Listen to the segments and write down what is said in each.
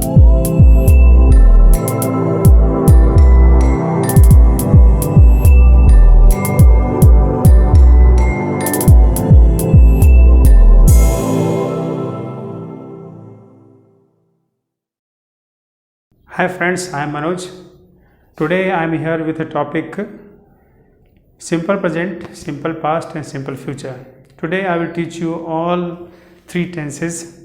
Hi friends, I am Manoj. Today I am here with a topic simple present, simple past and simple future. Today I will teach you all three tenses.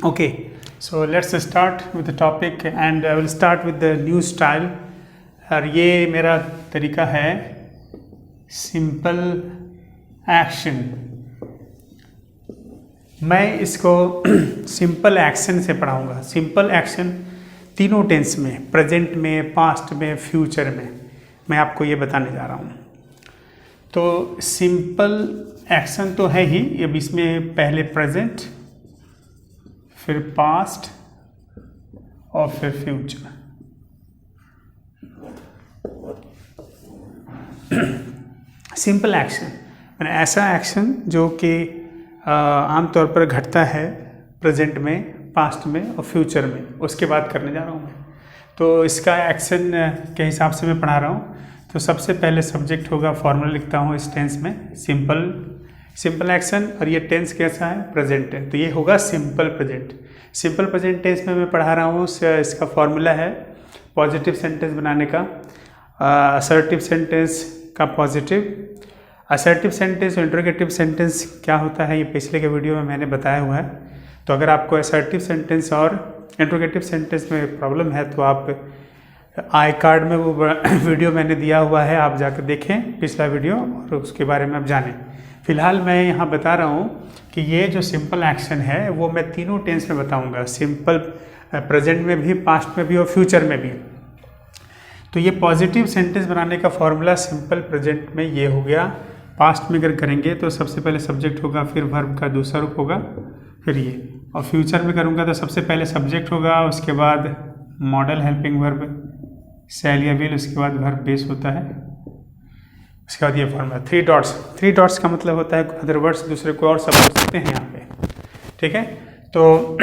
Okay, so let's start with the topic and I will start with the new style. और ये मेरा तरीका है simple action. मैं इसको simple action से पढ़ाऊँगा. Simple action तीनों tense में, प्रेजेंट में, पास्ट में, फ्यूचर में मैं आपको ये बताने जा रहा हूँ. तो सिंपल एक्शन तो है ही, अब इसमें पहले प्रेजेंट, फिर पास्ट और फिर फ्यूचर. सिंपल एक्शन मैंने ऐसा एक्शन जो कि आमतौर पर घटता है प्रेजेंट में, पास्ट में और फ्यूचर में, उसके बाद करने जा रहा हूँ मैं. तो इसका एक्शन के हिसाब से मैं पढ़ा रहा हूँ. तो सबसे पहले सब्जेक्ट होगा, फॉर्मूला लिखता हूँ इस टेंस में, सिंपल एक्शन. और ये टेंस कैसा है? प्रेजेंट है. तो ये होगा simple present. Simple present tense में मैं पढ़ा रहा हूँ. इसका फॉर्मूला है पॉजिटिव सेंटेंस बनाने का, असर्टिव सेंटेंस का पॉजिटिव. असर्टिव सेंटेंस और इंट्रोगेटिव सेंटेंस क्या होता है ये पिछले के वीडियो में मैंने बताया हुआ है. तो अगर आपको असर्टिव सेंटेंस और इंट्रोगेटिव सेंटेंस में प्रॉब्लम है तो आप आई कार्ड में वो वीडियो मैंने दिया हुआ है, आप जाकर देखें पिछला वीडियो और उसके बारे में आप जानें. फिलहाल मैं यहाँ बता रहा हूँ कि ये जो सिंपल एक्शन है वो मैं तीनों टेंस में बताऊँगा, सिंपल प्रेजेंट में भी, पास्ट में भी और फ्यूचर में भी. तो ये पॉजिटिव सेंटेंस बनाने का फॉर्मूला सिंपल प्रेजेंट में ये हो गया. पास्ट में अगर करेंगे तो सबसे पहले सब्जेक्ट होगा, फिर वर्ब का दूसरा रूप होगा, फिर ये. और फ्यूचर में करूँगा तो सबसे पहले सब्जेक्ट होगा, उसके बाद मॉडल हेल्पिंग वर्ब शैल या विल, उसके बाद वर्ब बेस होता है, उसके बाद ये फॉर्मूला. थ्री डॉट्स का मतलब होता है अदर वर्ड्स, दूसरे को और सब बोल सकते हैं यहाँ पे. ठीक है, तो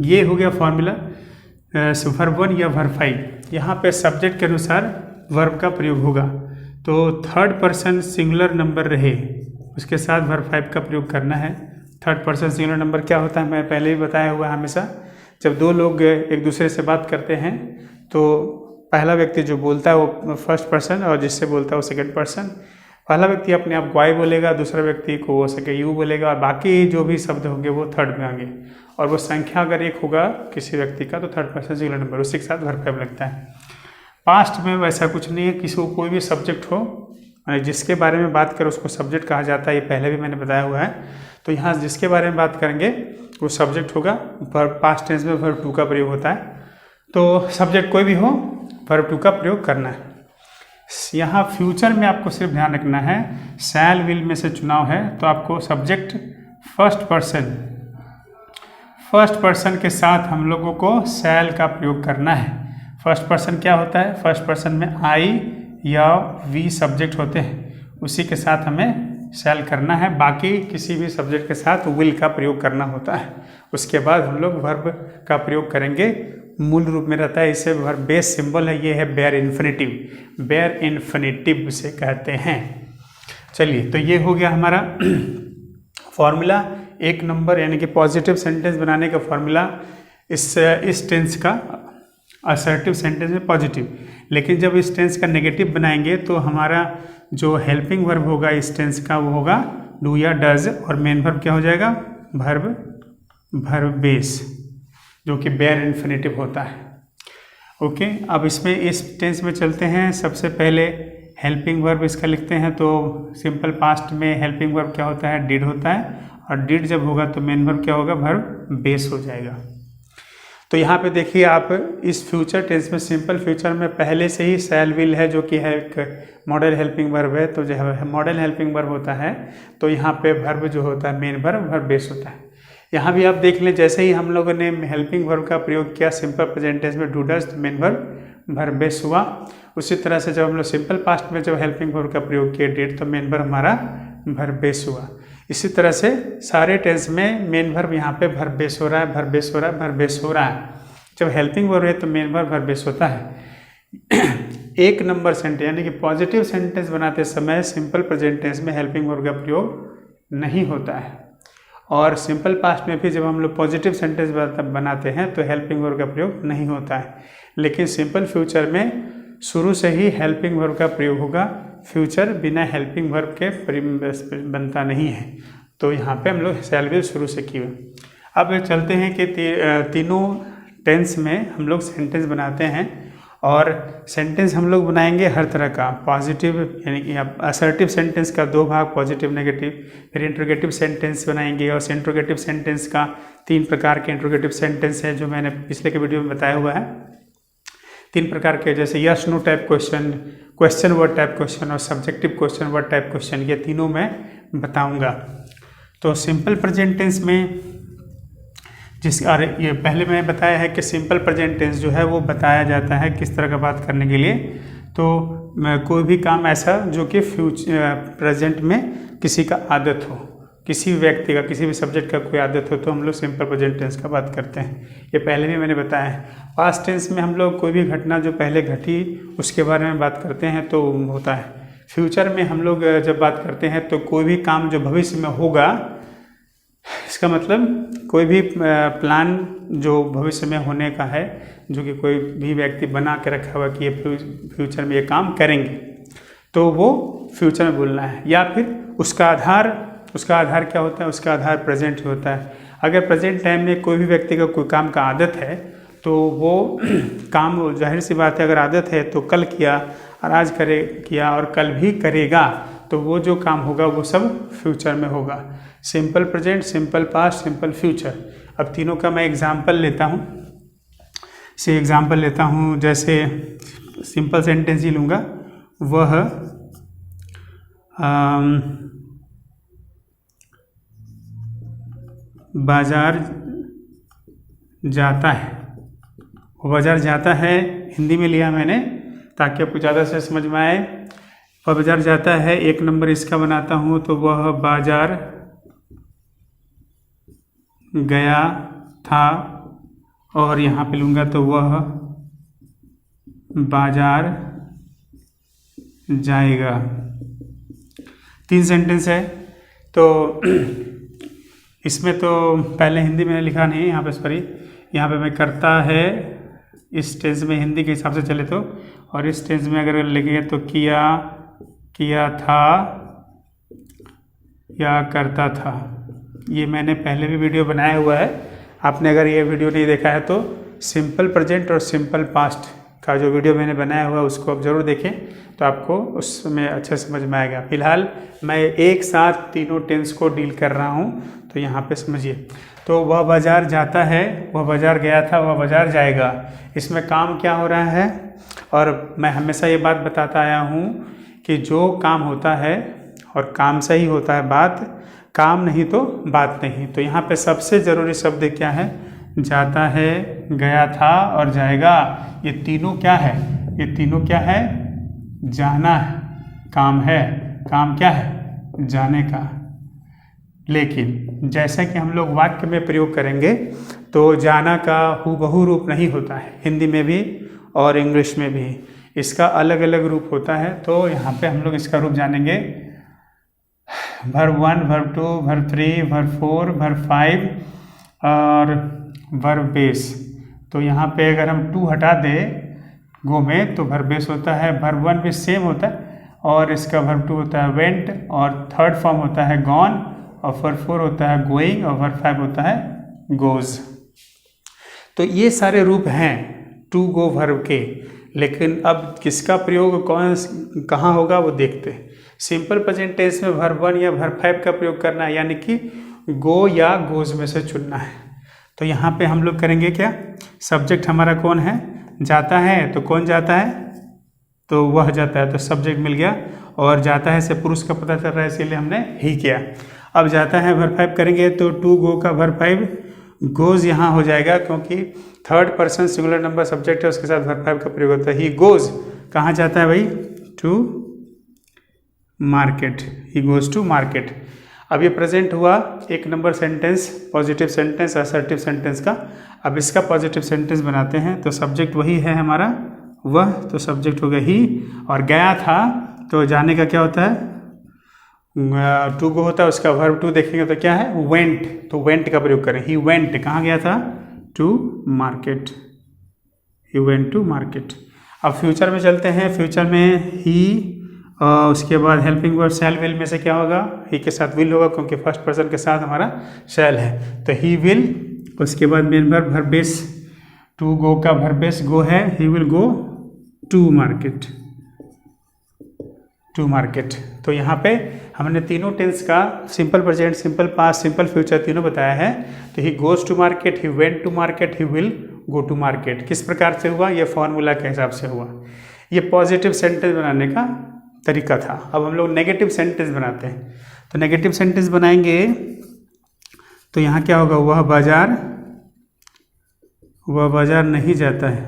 ये हो गया फॉर्मूला. वर्ब 1 या वर्ब 5, यहाँ पे सब्जेक्ट के अनुसार वर्ब का प्रयोग होगा. तो थर्ड पर्सन सिंगुलर नंबर रहे उसके साथ वर्ब 5 का प्रयोग करना है. थर्ड पर्सन सिंगुलर नंबर क्या होता है मैं पहले भी बताया हुआ है. हमेशा जब दो लोग एक दूसरे से बात करते हैं तो पहला व्यक्ति जो बोलता है वो फर्स्ट पर्सन और जिससे बोलता है वो सेकंड पर्सन. पहला व्यक्ति अपने आप को आई बोलेगा, दूसरा व्यक्ति को हो सके यू बोलेगा, और बाकी जो भी शब्द होंगे वो थर्ड में आएंगे. और वो संख्या अगर एक होगा किसी व्यक्ति का तो थर्ड पर्सन सिंगुलर नंबर, उसी के साथ वर्ब 5 लगता है. पास्ट में वैसा कुछ नहीं है, किसी को कोई भी सब्जेक्ट हो जिसके बारे में बात करें उसको सब्जेक्ट कहा जाता है, ये पहले भी मैंने बताया हुआ है. तो यहाँ जिसके बारे में बात करेंगे वो सब्जेक्ट होगा. पास्ट टेंस में वर्ब 2 का प्रयोग होता है. तो सब्जेक्ट कोई भी हो वर्ब 2 का प्रयोग करना है. यहाँ फ्यूचर में आपको सिर्फ ध्यान रखना है, शैल विल में से चुनाव है तो आपको सब्जेक्ट फर्स्ट पर्सन के साथ हम लोगों को शैल का प्रयोग करना है. फर्स्ट पर्सन क्या होता है? फर्स्ट पर्सन में आई या वी सब्जेक्ट होते हैं, उसी के साथ हमें शैल करना है. बाकी किसी भी सब्जेक्ट के साथ विल का प्रयोग करना होता है. उसके बाद हम लोग वर्ब का प्रयोग करेंगे. मूल रूप में रहता है, इसे वर्ब बेस सिंबल है, ये है बेयर इन्फिनिटिव. बेयर इन्फिनिटिव उसे कहते हैं. चलिए, तो ये हो गया हमारा फॉर्मूला 1 नंबर, यानी कि पॉजिटिव सेंटेंस बनाने का फॉर्मूला इस टेंस का. असर्टिव सेंटेंस में पॉजिटिव, लेकिन जब इस टेंस का नेगेटिव बनाएंगे तो हमारा जो हेल्पिंग वर्ब होगा इस टेंस का वो होगा डू या डज, और मेन वर्ब क्या हो जाएगा? वर्ब बेस, जो कि बेयर इन्फिनिटिव होता है. ओके, अब इसमें इस टेंस में चलते हैं. सबसे पहले हेल्पिंग वर्ब इसका लिखते हैं. तो सिंपल पास्ट में हेल्पिंग वर्ब क्या होता है? डिड होता है, और डिड जब होगा तो मेन वर्ब क्या होगा? वर्ब बेस हो जाएगा. तो यहाँ पे देखिए आप इस फ्यूचर टेंस में, सिंपल फ्यूचर में पहले से ही शैल विल है जो कि है एक मॉडल हेल्पिंग वर्ब है. तो जो है मॉडल हेल्पिंग वर्ब होता है तो यहाँ पे वर्ब जो होता है मेन वर्ब बेस होता है. यहाँ भी आप देख लें, जैसे ही हम लोगों ने हेल्पिंग वर्ब का प्रयोग किया सिंपल प्रेजेंट टेंस में डू डज, तो मेन वर्ब बेस हुआ. उसी तरह से जब हम लोग सिंपल पास्ट में जब हेल्पिंग वर्ब का प्रयोग किए डिड, तो मेन वर्ब हमारा वर्ब बेस हुआ. इसी तरह से सारे टेंस में मेन वर्ब यहाँ पे वर्ब बेस हो रहा है, वर्ब बेस हो रहा है, वर्ब बेस हो रहा है. जब हेल्पिंग वर्ब है तो मेन वर्ब वर्ब बेस होता है। एक नंबर सेंटेंस यानी कि पॉजिटिव सेंटेंस बनाते समय सिंपल प्रेजेंट टेंस में हेल्पिंग वर्ब का प्रयोग नहीं होता है, और सिंपल पास्ट में भी जब हम लोग पॉजिटिव सेंटेंस बनाते हैं तो हेल्पिंग वर्ब का प्रयोग नहीं होता है। लेकिन सिंपल फ्यूचर में शुरू से ही हेल्पिंग वर्ब का प्रयोग होगा। फ्यूचर बिना हेल्पिंग वर्ब के बनता नहीं है, तो यहाँ पे हम लोग शैल विल शुरू से किए। अब चलते हैं कि तीनों टेंस में हम लोग सेंटेंस बनाते हैं, और सेंटेंस हम लोग बनाएंगे हर तरह का। पॉजिटिव यानी कि असर्टिव सेंटेंस का 2 भाग, पॉजिटिव नेगेटिव, फिर इंट्रोगेटिव सेंटेंस बनाएंगे। और इंट्रोगेटिव सेंटेंस का 3 प्रकार के इंट्रोगेटिव सेंटेंस है जो मैंने पिछले के वीडियो में बताया हुआ है। 3 प्रकार के, जैसे yes no type question, question word type question और subjective question word type question, ये तीनों मैं बताऊंगा। तो सिंपल प्रेजेंट टेंस में और ये पहले मैंने बताया है कि सिंपल प्रेजेंट टेंस जो है वो बताया जाता है किस तरह का बात करने के लिए। तो कोई भी काम ऐसा जो कि प्रेजेंट में किसी का आदत हो, किसी व्यक्ति का, किसी भी सब्जेक्ट का कोई आदत हो, तो हम लोग सिंपल प्रेजेंट टेंस का बात करते हैं। ये पहले भी मैंने बताया है। पास्ट टेंस में हम लोग कोई भी घटना जो पहले घटी उसके बारे में बात करते हैं तो होता है। फ्यूचर में हम लोग जब बात करते हैं तो कोई भी काम जो भविष्य में होगा, इसका मतलब कोई भी प्लान जो भविष्य में होने का है, जो कि कोई भी व्यक्ति बना के रखा हुआ कि ये फ्यूचर में ये काम करेंगे, तो वो फ्यूचर में बोलना है। या फिर उसका आधार क्या होता है? उसका आधार प्रेजेंट ही होता है। अगर प्रेजेंट टाइम में कोई भी व्यक्ति का कोई काम का आदत है तो वो काम, जाहिर सी बात है, अगर आदत है तो कल किया और आज किया और कल भी करेगा, तो वो जो काम होगा वो सब फ्यूचर में होगा। Simple present, simple past, simple future. अब तीनों का मैं एग्जाम्पल लेता हूँ। जैसे सिंपल सेंटेंस ही लूँगा। वह बाजार जाता है। वो बाजार जाता है हिंदी में लिया मैंने ताकि आपको ज़्यादा से समझ में आए। वह बाजार जाता है, 1 नंबर इसका बनाता हूँ तो वह बाजार गया था, और यहाँ पे लूँगा तो वह बाजार जाएगा। 3 सेंटेंस है। तो इसमें तो पहले हिंदी में लिखा नहीं, यहाँ पे सॉरी, यहाँ पे मैं करता है इस टेंस में हिंदी के हिसाब से चले तो, और इस टेंस में अगर लिखेंगे तो किया था या करता था। ये मैंने पहले भी वीडियो बनाया हुआ है। आपने अगर ये वीडियो नहीं देखा है तो सिंपल प्रेजेंट और सिंपल पास्ट का जो वीडियो मैंने बनाया हुआ है उसको आप ज़रूर देखें, तो आपको उसमें अच्छे समझ में आएगा। फिलहाल मैं एक साथ तीनों टेंस को डील कर रहा हूँ, तो यहाँ पे समझिए। तो वह बाजार जाता है, वह बाजार गया था, वह बाजार जाएगा। इसमें काम क्या हो रहा है? और मैं हमेशा ये बात बताता आया हूँ कि जो काम होता है और काम से ही होता है बात, काम नहीं तो बात नहीं। तो यहाँ पे सबसे ज़रूरी शब्द क्या है? जाता है, गया था और जाएगा। ये तीनों क्या है? ये तीनों क्या है? जाना है, काम है। काम क्या है? जाने का। लेकिन जैसा कि हम लोग वाक्य में प्रयोग करेंगे तो जाना का हूबहू रूप नहीं होता है, हिंदी में भी और इंग्लिश में भी इसका अलग अलग रूप होता है। तो यहाँ पे हम लोग इसका रूप जानेंगे। Verb 1, verb 2, verb 3, verb 4, verb 5 और वर्ब बेस। तो यहाँ पे अगर हम 2 हटा दें गो में तो वर्ब बेस होता है। वर्ब 1 भी सेम होता है और इसका वर्ब 2 होता है वेंट, और थर्ड फॉर्म होता है गॉन, और वर्ब 4 होता है गोइंग, और वर्ब 5 होता है गोज। तो ये सारे रूप हैं टू गो वर्ब के। लेकिन अब किसका प्रयोग कहाँ होगा वो देखते हैं। सिंपल प्रेजेंट टेंस में वर्ब 1 या वर्ब 5 का प्रयोग करना है, यानी कि गो या गोज में से चुनना है। तो यहाँ पे हम लोग करेंगे क्या? सब्जेक्ट हमारा कौन है? जाता है। तो कौन जाता है? तो वह जाता है, तो सब्जेक्ट मिल गया। और जाता है से पुरुष का पता चल रहा है, इसीलिए हमने ही किया। अब जाता है वर्ब 5 करेंगे तो टू गो का वर्ब 5 गोज यहाँ हो जाएगा, क्योंकि third person singular number subject है, उसके साथ वर्ब 5 का प्रयोग होता है। ही गोज कहाँ जाता है भाई? To market. He goes to market. अब ये प्रेजेंट हुआ 1 number sentence, positive sentence, assertive sentence का। अब इसका पॉजिटिव सेंटेंस बनाते हैं। तो सब्जेक्ट वही है हमारा वह, तो सब्जेक्ट हो गया ही, और गया था तो जाने का क्या होता है, टू गो होता है, उसका वर्ब टू देखेंगे तो क्या है, वेंट, तो वेंट का प्रयोग करें। ही वेंट कहाँ गया था, to market, he went to market. अब फ्यूचर में चलते हैं। फ्यूचर में ही, उसके बाद हेल्पिंग वर्ब शैल विल में से क्या होगा, ही के साथ विल होगा क्योंकि फर्स्ट पर्सन के साथ हमारा शैल है, तो ही विल। उसके बाद main verb verb base, to go का वर्ब बेस गो है, he will go to market, to market. तो यहाँ पे हमने तीनों टेंस का simple present, simple past, simple future तीनों बताया है। तो he goes to market, he went to market, he will go to market. किस प्रकार से हुआ, ये फॉर्मूला के हिसाब से हुआ। ये पॉजिटिव सेंटेंस बनाने का तरीका था। अब हम लोग नेगेटिव सेंटेंस बनाते हैं। तो नेगेटिव सेंटेंस बनाएंगे तो यहाँ क्या होगा, वह बाजार नहीं जाता है,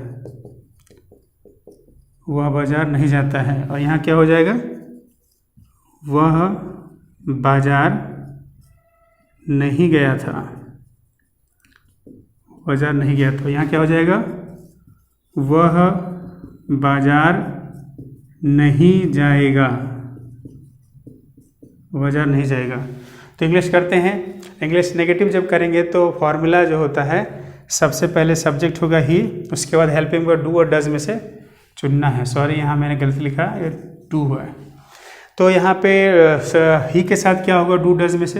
वह बाजार नहीं जाता है। और यहाँ क्या हो जाएगा, वह बाजार नहीं गया था, बाजार नहीं गया था। यहाँ क्या हो जाएगा, वह बाजार नहीं जाएगा, बाजार नहीं जाएगा। तो इंग्लिश करते हैं। इंग्लिश नेगेटिव जब करेंगे तो फॉर्मूला जो होता है, सबसे पहले सब्जेक्ट होगा ही, उसके बाद हेल्पिंग वर्ब डू और डज में से चुनना है। सॉरी यहाँ मैंने गलती लिखा, ये टू है। तो यहाँ पे ही के साथ क्या होगा, डू डज में से,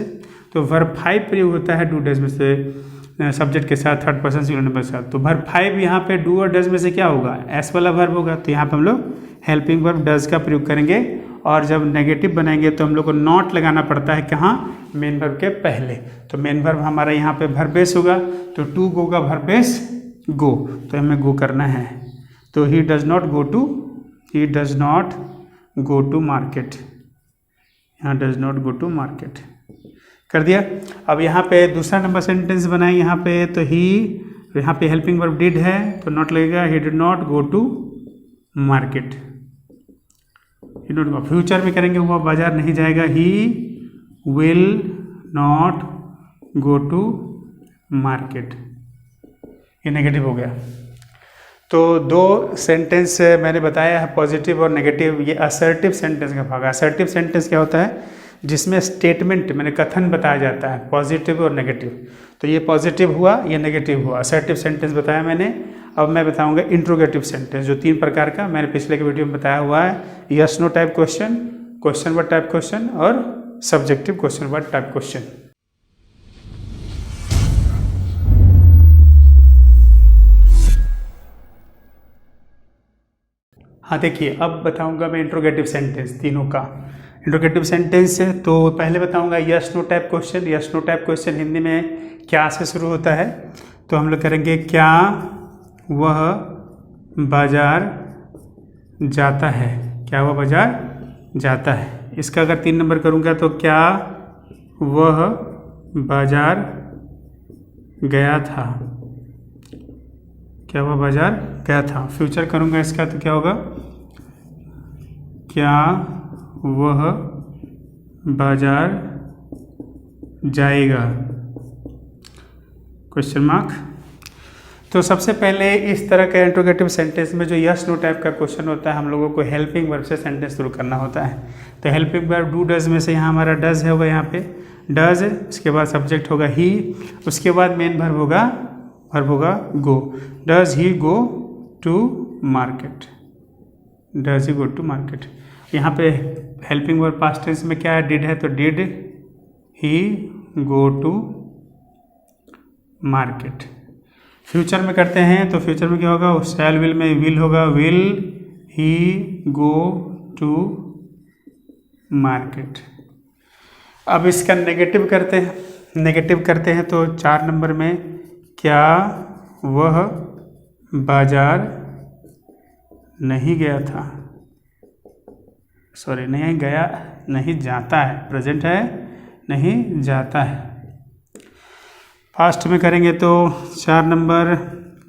तो वर्ब 5 प्रयोग होता है डू डज में से सब्जेक्ट के साथ, थर्ड पर्सन सिंगुलर नंबर के साथ। तो वर्ब 5 यहाँ पे डू और डज में से क्या होगा, एस वाला वर्ब होगा। तो यहाँ पे हम लोग हेल्पिंग वर्ब डज का प्रयोग करेंगे। और जब नेगेटिव बनाएंगे तो हम लोग को नॉट लगाना पड़ता है कहाँ, मेन वर्ब के पहले। तो मेन वर्ब हमारा यहाँ पे वर्ब बेस होगा, तो टू गो का वर्ब बेस गो, तो हमें गो करना है। तो he does not go to market, यहाँ does not go to market कर दिया। अब यहाँ पे दूसरा नंबर सेंटेंस बनाए यहाँ पे, तो ही, यहाँ पे हेल्पिंग वर्ब डिड है तो नॉट लगेगा, he did not go to market, he not go. Future में करेंगे, वो बाजार नहीं जाएगा, he will not go to market, ये नेगेटिव हो गया। तो दो सेंटेंस मैंने बताया है, पॉजिटिव और नेगेटिव। ये असर्टिव सेंटेंस का भाग है। असर्टिव सेंटेंस क्या होता है, जिसमें स्टेटमेंट मैंने कथन बताया जाता है, पॉजिटिव और नेगेटिव। तो ये पॉजिटिव हुआ, ये नेगेटिव हुआ। असर्टिव सेंटेंस बताया मैंने। अब मैं बताऊंगा इंट्रोगेटिव सेंटेंस, जो 3 प्रकार का मैंने पिछले के वीडियो में बताया हुआ है। Yes no type question, question word type question और subjective question word type question. हाँ देखिए, अब बताऊंगा मैं इंट्रोगेटिव सेंटेंस तीनों का। इंट्रोगेटिव सेंटेंस है तो पहले बताऊंगा yes no type question. Yes no type question Hindi में क्या से शुरू होता है, तो हम लोग करेंगे क्या वह बाजार जाता है, क्या वह बाजार जाता है। इसका अगर 3 नंबर करूंगा तो क्या वह बाजार गया था, क्या वह बाजार गया था। फ्यूचर करूंगा इसका तो क्या होगा, क्या वह बाजार जाएगा, क्वेश्चन मार्क। तो सबसे पहले इस तरह के इंट्रोगेटिव सेंटेंस में जो यस नो टाइप का क्वेश्चन होता है, हम लोगों को हेल्पिंग वर्ब से सेंटेंस शुरू करना होता है। तो हेल्पिंग वर्ब डू डज में से यहाँ हमारा डज होगा, यहाँ पे डज, उसके बाद सब्जेक्ट होगा ही, उसके बाद मेन वर्ब होगा go. Does he go to market, does he go to market. यहाँ पे हेल्पिंग वर्ब पास्ट टेंस में क्या है, डिड है, तो did he go to market. Future में करते हैं तो फ्यूचर में क्या होगा, शैल विल में विल होगा, will he go to market. अब इसका नेगेटिव करते हैं। नेगेटिव करते हैं तो 4 नंबर में, क्या वह बाजार नहीं गया था, सॉरी नहीं गया, नहीं जाता है, प्रेजेंट है, नहीं जाता है। फास्ट में करेंगे तो 4 नंबर,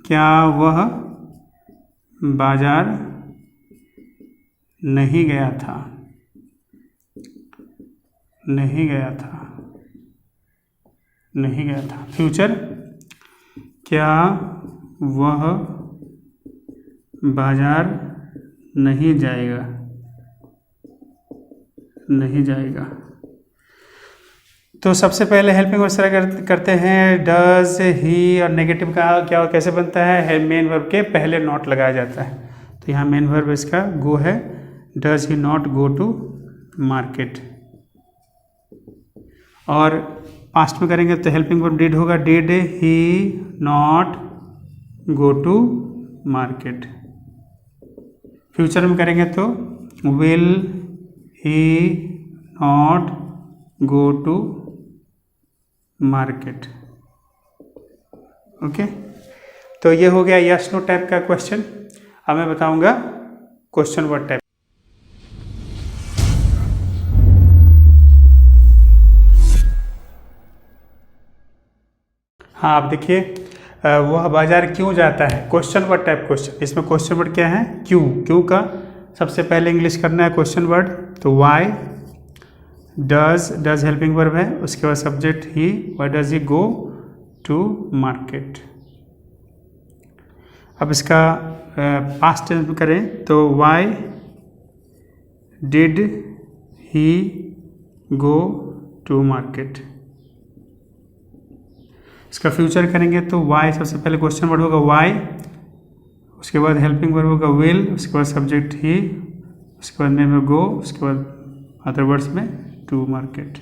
क्या वह बाजार नहीं गया था, नहीं गया था, नहीं गया था। फ्यूचर, क्या वह बाजार नहीं जाएगा, नहीं जाएगा। तो सबसे पहले हेल्पिंग वर्ब से करते हैं डज ही, और नेगेटिव का क्या कैसे बनता है, मेन वर्ब के पहले नॉट लगाया जाता है। तो यहाँ मेन वर्ब इसका गो है, does he not go to market. और पास्ट में करेंगे तो हेल्पिंग वर्ब डिड होगा, did he not go to market. Future में करेंगे तो will he not go to market. Okay, तो ये हो गया यस नो टाइप का क्वेश्चन। अब मैं बताऊंगा क्वेश्चन वर्ड टाइप। हाँ, आप देखिए वह बाजार क्यों जाता है, क्वेश्चन वर्ड टाइप क्वेश्चन। इसमें क्वेश्चन वर्ड क्या है, क्यों। क्यों का सबसे पहले इंग्लिश करना है क्वेश्चन वर्ड, तो वाई। डज हेल्पिंग वर्ब है, उसके बाद subject he, why does he go to market. अब इसका पास्ट टेंस में करें तो why did he go to market. इसका फ्यूचर करेंगे तो वाई सबसे पहले क्वेश्चन वर्ड होगा वाई, उसके बाद हेल्पिंग वर्ब होगा विल, उसके बाद सब्जेक्ट ही, उसके बाद में गो, उसके बाद अदर वर्ड्स में to market.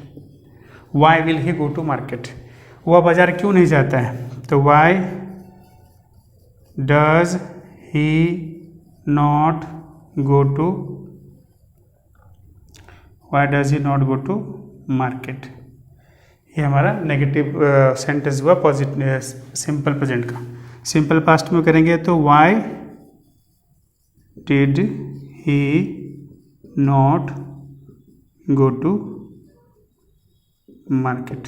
Why will he go to market, वह बाजार क्यों नहीं जाता है, तो why does he not go to, why does he not go to market. ये हमारा नेगेटिव सेंटेंस हुआ पॉजिटिव सिंपल प्रेजेंट का। सिंपल पास्ट में करेंगे तो why did he not go to market.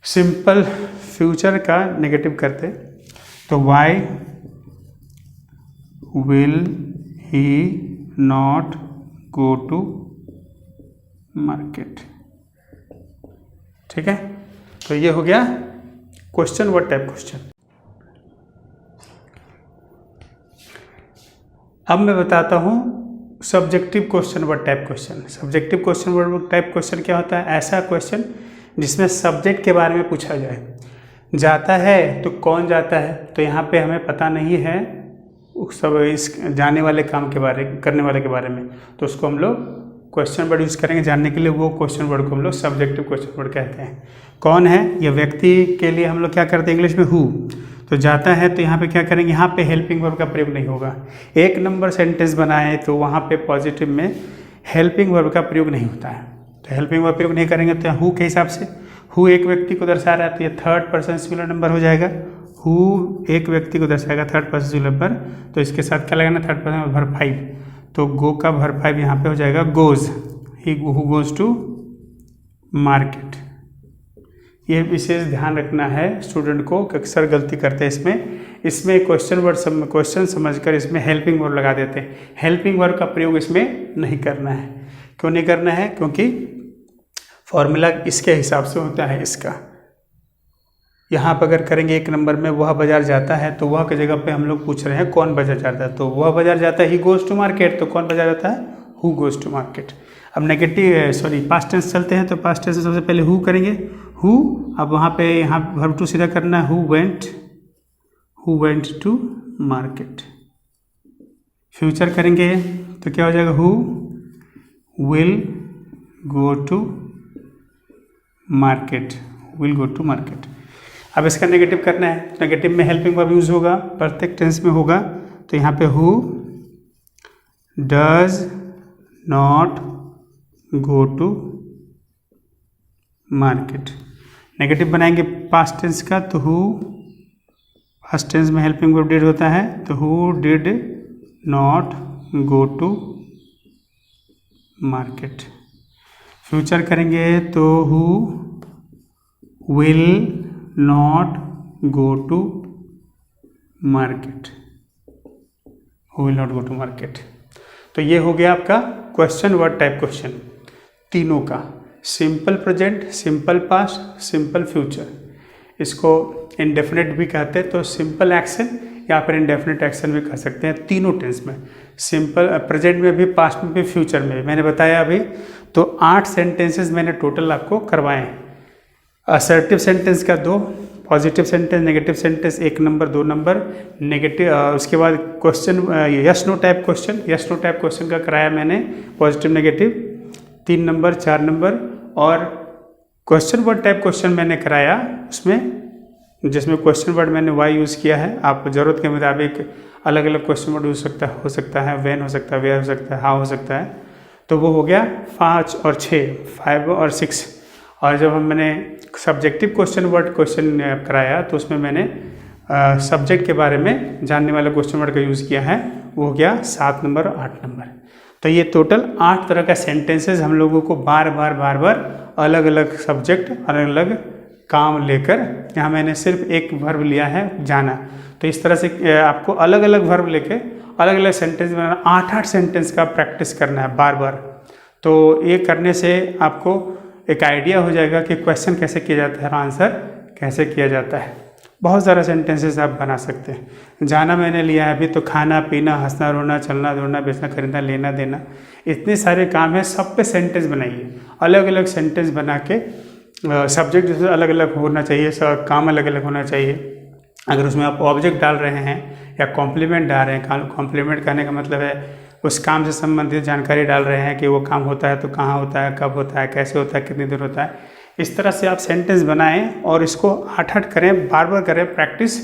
Simple future का नेगेटिव करते तो why will he not go to market. ठीक है, तो ये हो गया क्वेश्चन वर्ड टाइप क्वेश्चन। अब मैं बताता हूँ subjective question word type question. Subjective question word type question क्या होता है, ऐसा क्वेश्चन जिसमें सब्जेक्ट के बारे में पूछा जाए। जाता है तो कौन जाता है, तो यहाँ पे हमें पता नहीं है सब इस जाने वाले काम के बारे, करने वाले के बारे में, तो उसको हम लोग क्वेश्चन वर्ड यूज़ करेंगे जानने के लिए। वो क्वेश्चन वर्ड को हम लोग सब्जेक्टिव क्वेश्चन वर्ड कहते हैं। कौन है, ये व्यक्ति के लिए हम लोग क्या करते हैं इंग्लिश में हु। तो जाता है तो यहाँ पे क्या करेंगे, यहाँ पे हेल्पिंग वर्ब का प्रयोग नहीं होगा। एक नंबर सेंटेंस बनाए तो वहाँ पे पॉजिटिव में हेल्पिंग वर्ब का प्रयोग नहीं होता है, तो हेल्पिंग वर्ब प्रयोग नहीं करेंगे। तो हु के हिसाब से, हु एक व्यक्ति को दर्शा रहा है तो ये थर्ड पर्सन सिंगुलर नंबर हो जाएगा। हु एक व्यक्ति को दर्शाएगा थर्ड पर्सन सिंगुलर नंबर, तो इसके साथ क्या लगाना, थर्ड पर्सन वर्ब 5, तो गो का वर्ब 5 यहाँ पे हो जाएगा goes. He who goes to market. ये विशेष ध्यान रखना है स्टूडेंट को, अक्सर गलती करते हैं इसमें क्वेश्चन वर्ड क्वेश्चन समझकर इसमें हेल्पिंग वर्ड लगा देते हैं। हेल्पिंग वर्ड का प्रयोग इसमें नहीं करना है। क्यों नहीं करना है, क्योंकि फॉर्मूला इसके हिसाब से होता है इसका। यहाँ पर अगर करेंगे एक नंबर में वह बाजार जाता है, तो वह की जगह पे हम लोग पूछ रहे हैं कौन बाजार जाता है, तो वह बाजार जाता है ही गोज टू मार्केट, तो कौन बाजार जाता है, हु गोज टू मार्केट। अब नेगेटिव पास्ट टेंस चलते हैं, तो पास्ट टेंस सबसे पहले हु करेंगे, हु। अब वहाँ पे यहाँ वर्ब टू सीधा करना है, who went to market. Future करेंगे तो क्या हो जाएगा, who will go to market, will go to market. अब इसका नेगेटिव करना है, नेगेटिव में हेल्पिंग वर्ब यूज होगा, प्रत्येक टेंस में होगा, तो यहाँ पे who does not go to market. Negative बनाएंगे पास्ट टेंस का, तो हु पास्ट टेंस में हेल्पिंग वर्ब डिड होता है, तो who did not go to market. Future करेंगे तो who will not go to market, who will not go to market. तो ये हो गया आपका क्वेश्चन वर्ड टाइप क्वेश्चन तीनों का, simple present, simple past, simple future. इसको इंडेफिनिट भी कहते हैं, तो सिंपल एक्शन या फिर इंडेफिनिट एक्शन भी कह सकते हैं तीनों टेंस में, सिंपल प्रेजेंट में भी, पास्ट में भी, फ्यूचर में भी। मैंने बताया अभी, तो 8 सेंटेंसेस मैंने टोटल आपको करवाए हैं। असर्टिव सेंटेंस का 2, positive sentence, negative sentence 1 number 2 number, negative उसके बाद question yes no type question, yes no type question का कराया मैंने पॉजिटिव नेगेटिव 3 नंबर 4 नंबर, और क्वेश्चन वर्ड टाइप क्वेश्चन मैंने कराया उसमें, जिसमें क्वेश्चन वर्ड मैंने वाई यूज़ किया है। आप ज़रूरत के मुताबिक अलग अलग क्वेश्चन वर्ड हो सकता है, व्हेन हो सकता है, वेयर हो सकता है, हाउ हो सकता है। तो वो हो गया 5 और 6, 5 और 6। और जब मैंने सब्जेक्टिव क्वेश्चन वर्ड क्वेश्चन कराया तो उसमें मैंने सब्जेक्ट के बारे में जानने वाला क्वेश्चन वर्ड का यूज़ किया है, वो हो गया 7 नंबर और 8 नंबर। तो ये टोटल 8 तरह का सेंटेंसेस हम लोगों को बार बार अलग अलग सब्जेक्ट, अलग अलग काम लेकर, यहाँ मैंने सिर्फ एक वर्ब लिया है जाना। तो इस तरह से आपको अलग अलग वर्ब लेके अलग अलग सेंटेंस बनाना, 8 सेंटेंस का प्रैक्टिस करना है बार बार। तो ये करने से आपको एक आइडिया हो जाएगा कि क्वेश्चन कैसे किया जाता है और आंसर कैसे किया जाता है। बहुत सारा सेंटेंसेस आप बना सकते हैं। जाना मैंने लिया है अभी, तो खाना पीना, हंसना रोना, चलना दौड़ना, बेचना खरीदना, लेना देना, इतने सारे काम हैं, सब पे सेंटेंस बनाइए। अलग अलग सेंटेंस बना के सब्जेक्ट जैसे अलग अलग होना चाहिए, सब काम अलग अलग होना चाहिए। अगर उसमें आप ऑब्जेक्ट डाल रहे हैं या कॉम्प्लीमेंट डाल रहे हैं, कॉम्प्लीमेंट करने का मतलब है उस काम से संबंधित जानकारी डाल रहे हैं कि वो काम होता है तो कहाँ होता है, कब होता है, कैसे होता है, कितनी देर होता है। इस तरह से आप सेंटेंस बनाएं और इसको 8 करें, बार बार करें प्रैक्टिस,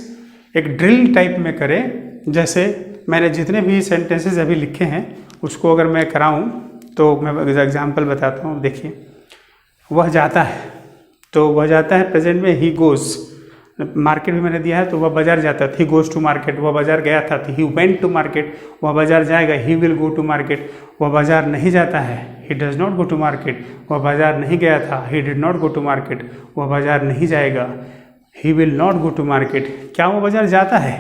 एक ड्रिल टाइप में करें। जैसे मैंने जितने भी सेंटेंसेस अभी लिखे हैं उसको अगर मैं कराऊं तो मैं एग्जांपल बताता हूँ। देखिए, वह जाता है, तो वह जाता है प्रेजेंट में ही गोज़, मार्केट भी मैंने दिया है, तो वह बाजार जाता था, ही गोज़ टू मार्केट, वह बाजार गया था, ही वेंट टू मार्केट, वह बाजार जाएगा, he will go to market, वह बाजार नहीं जाता है, he does not go to market, वह बाजार नहीं गया था, he did not go to market, वह बाजार नहीं जाएगा, he will not go to market. क्या वह बाजार जाता है?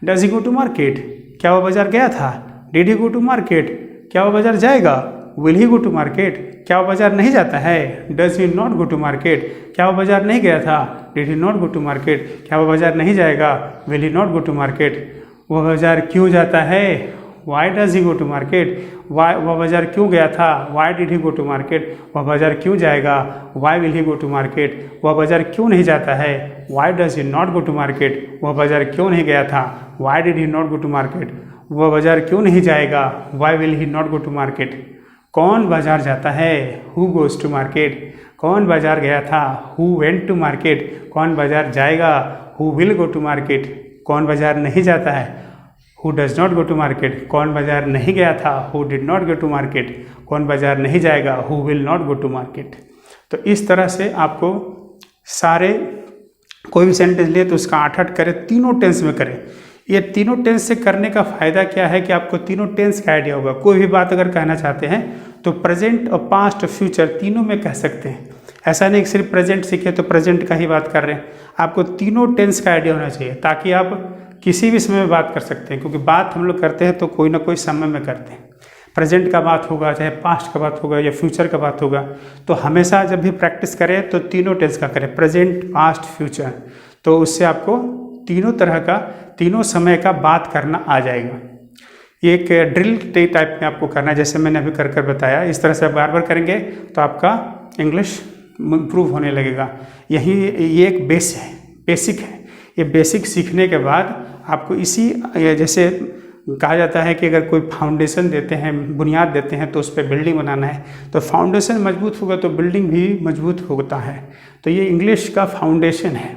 Does he go to market? क्या वह बाजार गया था? Did he go to market? क्या वह बाजार जाएगा? Will he go to market? क्या वो बाजार नहीं जाता है? Does he not go to market? क्या वो बाजार नहीं गया था? Did he not go to market? क्या वो बाजार नहीं जाएगा? Will he not go to market? वह बाजार क्यों जाता है? Why does he go to market? वह बाजार क्यों गया था? Why did he go to market? वह बाजार क्यों जाएगा? Why will he go to market? वह बाजार क्यों नहीं जाता है? Why does he not go to market? वह बाजार क्यों नहीं गया था? Why did he not go to market? वह बाजार क्यों नहीं जाएगा? Why will he not go to market? कौन बाजार जाता है? Who goes to market? कौन बाजार गया था? Who went to market? कौन बाजार जाएगा? Who will go to market? कौन बाजार नहीं जाता है? Who does not go to market? कौन बाजार नहीं गया था? Who did not go to market? कौन बाजार नहीं जाएगा? Who will not go to market. तो इस तरह से आपको सारे, कोई भी सेंटेंस ले तो उसका 8 करें, तीनों टेंस में करें। ये तीनों टेंस से करने का फ़ायदा क्या है कि आपको तीनों टेंस का आइडिया होगा। कोई भी बात अगर कहना चाहते हैं तो प्रेजेंट और पास्ट और फ्यूचर तीनों में कह सकते हैं। ऐसा नहीं कि सिर्फ प्रेजेंट सीखे तो प्रेजेंट का ही बात कर रहे हैं, आपको तीनों टेंस का आइडिया होना चाहिए ताकि आप किसी भी समय में बात कर सकते हैं। क्योंकि बात हम लोग करते हैं तो कोई ना कोई समय में करते हैं, प्रेजेंट का बात होगा, चाहे पास्ट का बात होगा या फ्यूचर का बात होगा। तो हमेशा जब भी प्रैक्टिस करें तो तीनों टेंस का करें, प्रेजेंट, पास्ट, फ्यूचर। तो उससे आपको तीनों तरह का, तीनों समय का बात करना आ जाएगा। ये एक ड्रिल टाइप में आपको करना है, जैसे मैंने अभी कर बताया। इस तरह से आप बार बार करेंगे तो आपका इंग्लिश इम्प्रूव होने लगेगा। यही ये एक बेसिक है। ये बेसिक सीखने के बाद आपको इसी, जैसे कहा जाता है कि अगर कोई फाउंडेशन देते हैं, बुनियाद देते हैं, तो उस पर बिल्डिंग बनाना है। तो फाउंडेशन मजबूत होगा तो बिल्डिंग भी मजबूत होता है। तो ये इंग्लिश का फाउंडेशन है,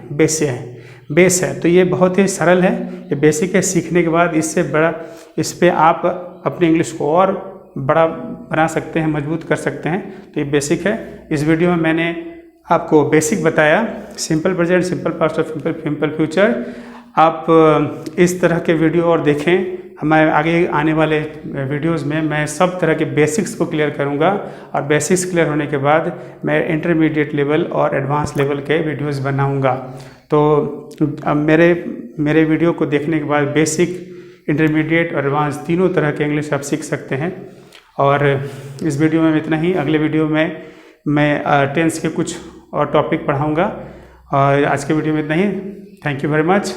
बेस है। तो ये बहुत ही सरल है, ये बेसिक है। सीखने के बाद इससे बड़ा, इस पर आप अपने इंग्लिश को और बड़ा बना सकते हैं, मजबूत कर सकते हैं। तो ये बेसिक है। इस वीडियो में मैंने आपको बेसिक बताया, सिंपल प्रेजेंट, सिंपल पास्ट और सिंपल फ्यूचर। आप इस तरह के वीडियो और देखें। हमारे आगे आने वाले वीडियोस में मैं सब तरह के बेसिक्स को क्लियर करूंगा, और बेसिक्स क्लियर होने के बाद मैं इंटरमीडिएट लेवल और एडवांस लेवल के वीडियोस बनाऊंगा। तो अब मेरे वीडियो को देखने के बाद बेसिक, इंटरमीडिएट और एडवांस तीनों तरह के इंग्लिश आप सीख सकते हैं। और इस वीडियो में इतना ही। अगले वीडियो में मैं टेंस के कुछ और टॉपिक पढ़ाऊँगा। और आज के वीडियो में इतना ही। Thank you very much.